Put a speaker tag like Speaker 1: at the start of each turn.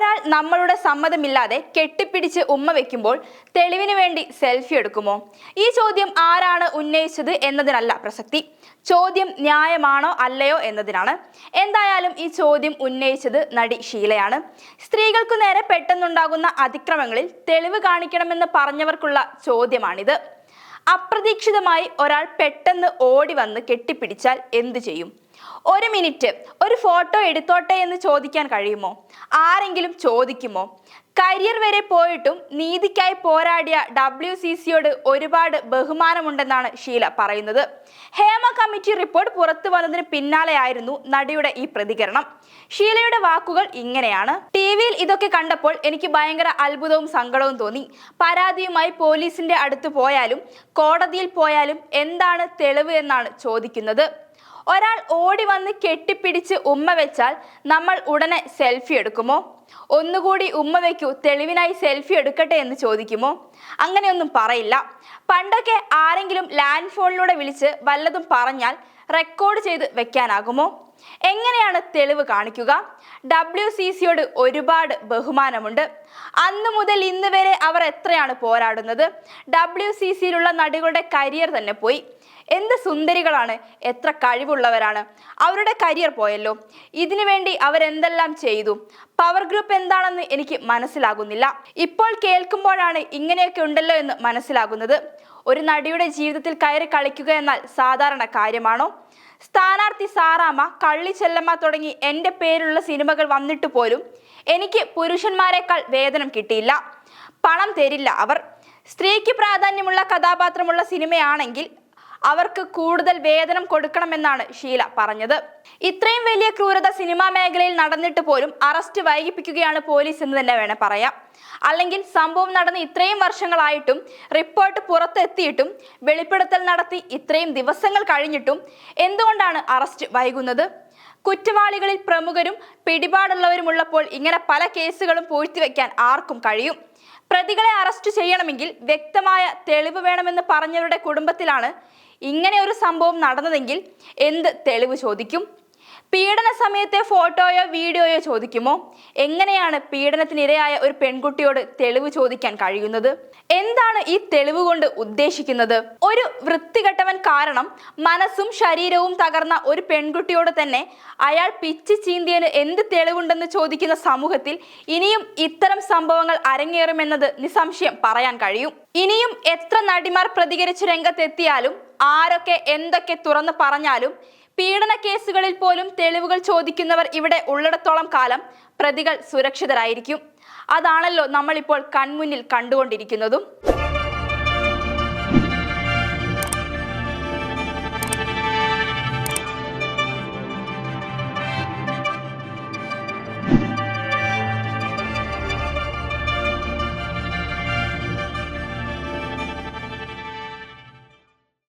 Speaker 1: ഒരാൾ നമ്മളുടെ സമ്മതമില്ലാതെ കെട്ടിപ്പിടിച്ച് ഉമ്മ വെക്കുമ്പോൾ തെളിവിന് വേണ്ടി സെൽഫി എടുക്കുമോ? ഈ ചോദ്യം ആരാണ് ഉന്നയിച്ചത് എന്നതിനല്ല പ്രസക്തി, ചോദ്യം ന്യായമാണോ അല്ലയോ എന്നതിനാണ്. എന്തായാലും ഈ ചോദ്യം ഉന്നയിച്ചത് നടി ഷീലയാണ്. സ്ത്രീകൾക്കു നേരെ പെട്ടെന്നുണ്ടാകുന്ന അതിക്രമങ്ങളിൽ തെളിവ് കാണിക്കണമെന്ന് പറഞ്ഞവർക്കുള്ള ചോദ്യമാണിത്. അപ്രതീക്ഷിതമായി ഒരാൾ പെട്ടെന്ന് ഓടി വന്ന് കെട്ടിപ്പിടിച്ചാൽ എന്തു ചെയ്യും? ഒരു മിനിറ്റ് ഒരു ഫോട്ടോ എടുത്തോട്ടെ എന്ന് ചോദിക്കാൻ കഴിയുമോ? ആരെങ്കിലും ചോദിക്കുമോ? കരിയർ വരെ പോയിട്ടും നീതിക്കായി പോരാടിയ WCCയോട് ഒരുപാട് ബഹുമാനമുണ്ടെന്നാണ് ഷീല പറയുന്നത്. ഹേമ കമ്മിറ്റി റിപ്പോർട്ട് പുറത്തു വന്നതിന് പിന്നാലെയായിരുന്നു നടിയുടെ ഈ പ്രതികരണം. ഷീലയുടെ വാക്കുകൾ ഇങ്ങനെയാണ്: ടിവിയിൽ ഇതൊക്കെ കണ്ടപ്പോൾ എനിക്ക് ഭയങ്കര അത്ഭുതവും സങ്കടവും തോന്നി. പരാതിയുമായി പോലീസിന്റെ അടുത്ത് പോയാലും കോടതിയിൽ പോയാലും എന്താണ് തെളിവ് എന്നാണ് ചോദിക്കുന്നത്. ഒരാൾ ഓടി വന്ന് കെട്ടിപ്പിടിച്ച് ഉമ്മ വെച്ചാൽ നമ്മൾ ഉടനെ സെൽഫി എടുക്കുമോ? ഒന്നുകൂടി ഉമ്മ വെക്കൂ, തെളിവിനായി സെൽഫി എടുക്കട്ടെ എന്ന് ചോദിക്കുമോ? അങ്ങനെയൊന്നും പറയില്ല. പണ്ടൊക്കെ ആരെങ്കിലും ലാൻഡ് ഫോണിലൂടെ വിളിച്ച് വല്ലതും പറഞ്ഞാൽ റെക്കോർഡ് ചെയ്ത് വെക്കാനാകുമോ? എങ്ങനെയാണ് തെളിവ് കാണിക്കുക? WCCയോട് ഒരുപാട് ബഹുമാനമുണ്ട്. അന്നു മുതൽ ഇന്ന് വരെ അവർ എത്രയാണ് പോരാടുന്നത്. WCCയിലുള്ള നടികളുടെ കരിയർ തന്നെ പോയി. എന്ത് സുന്ദരികളാണ്, എത്ര കഴിവുള്ളവരാണ്. അവരുടെ കരിയർ പോയല്ലോ. ഇതിനു വേണ്ടി അവരെന്തെല്ലാം ചെയ്തു. പവർ ഗ്രൂപ്പ് എന്താണെന്ന് എനിക്ക് മനസ്സിലാകുന്നില്ല. ഇപ്പോൾ കേൾക്കുമ്പോഴാണ് ഇങ്ങനെയൊക്കെ ഉണ്ടല്ലോ എന്ന് മനസ്സിലാകുന്നത്. ഒരു നടിയുടെ ജീവിതത്തിൽ കയറി കളിക്കുക എന്നാൽ സാധാരണ കാര്യമാണോ? സ്ഥാനാർത്ഥി സാറാമ്മ, കള്ളി ചെല്ലമ്മ തുടങ്ങി എൻ്റെ പേരുള്ള സിനിമകൾ വന്നിട്ട് പോലും എനിക്ക് പുരുഷന്മാരെക്കാൾ വേതനം കിട്ടിയില്ല. പണം തരില്ല അവർ. സ്ത്രീക്ക് പ്രാധാന്യമുള്ള കഥാപാത്രമുള്ള സിനിമയാണെങ്കിൽ അവർക്ക് കൂടുതൽ വേതനം കൊടുക്കണമെന്നാണ് ഷീല പറഞ്ഞത്. ഇത്രയും വലിയ ക്രൂരത സിനിമാ മേഖലയിൽ നടന്നിട്ട് പോലും അറസ്റ്റ് വൈകിപ്പിക്കുകയാണ് പോലീസ് എന്ന് തന്നെ വേണം പറയാം. അല്ലെങ്കിൽ സംഭവം നടന്ന് ഇത്രയും വർഷങ്ങളായിട്ടും റിപ്പോർട്ട് പുറത്തെത്തിയിട്ടും വെളിപ്പെടുത്തൽ നടത്തി ഇത്രയും ദിവസങ്ങൾ കഴിഞ്ഞിട്ടും എന്തുകൊണ്ടാണ് അറസ്റ്റ് വൈകുന്നത്? കുറ്റവാളികളിൽ പ്രമുഖരും പിടിപാടുള്ളവരുമുള്ളപ്പോൾ ഇങ്ങനെ പല കേസുകളും പൂഴ്ത്തിവെക്കാൻ ആർക്കും കഴിയും. പ്രതികളെ അറസ്റ്റ് ചെയ്യണമെങ്കിൽ വ്യക്തമായ തെളിവ് വേണമെന്ന് പറഞ്ഞവരുടെ കുടുംബത്തിലാണ് ഇങ്ങനെ ഒരു സംഭവം നടന്നതെങ്കിൽ എന്ത് തെളിവ് ചോദിക്കും? പീഡന സമയത്തെ ഫോട്ടോയോ വീഡിയോയോ ചോദിക്കുമോ? എങ്ങനെയാണ് പീഡനത്തിനിരയായ ഒരു പെൺകുട്ടിയോട് തെളിവ് ചോദിക്കാൻ കഴിയുന്നത്? എന്താണ് ഈ തെളിവ് കൊണ്ട് ഉദ്ദേശിക്കുന്നത്? ഒരു വൃത്തികെട്ടവൻ കാരണം മനസ്സും ശരീരവും തകർന്ന ഒരു പെൺകുട്ടിയോട് തന്നെ അയാൾ പിച്ചി ചീന്തിയതിന് എന്ത് തെളിവുണ്ടെന്ന് ചോദിക്കുന്ന സമൂഹത്തിൽ ഇനിയും ഇത്തരം സംഭവങ്ങൾ അരങ്ങേറുമെന്നത് നിസ്സംശയം പറയാൻ കഴിയും. ഇനിയും എത്ര നടിമാർ പ്രതികരിച്ച് രംഗത്തെത്തിയാലും ആരൊക്കെ എന്തൊക്കെ തുറന്നു പറഞ്ഞാലും പീഡന കേസുകളിൽ പോലും തെളിവുകൾ ചോദിക്കുന്നവർ ഇവിടെ ഉള്ളിടത്തോളം കാലം പ്രതികൾ സുരക്ഷിതരായിരിക്കും. അതാണല്ലോ നമ്മളിപ്പോൾ കൺമുന്നിൽ കണ്ടുകൊണ്ടിരിക്കുന്നതും.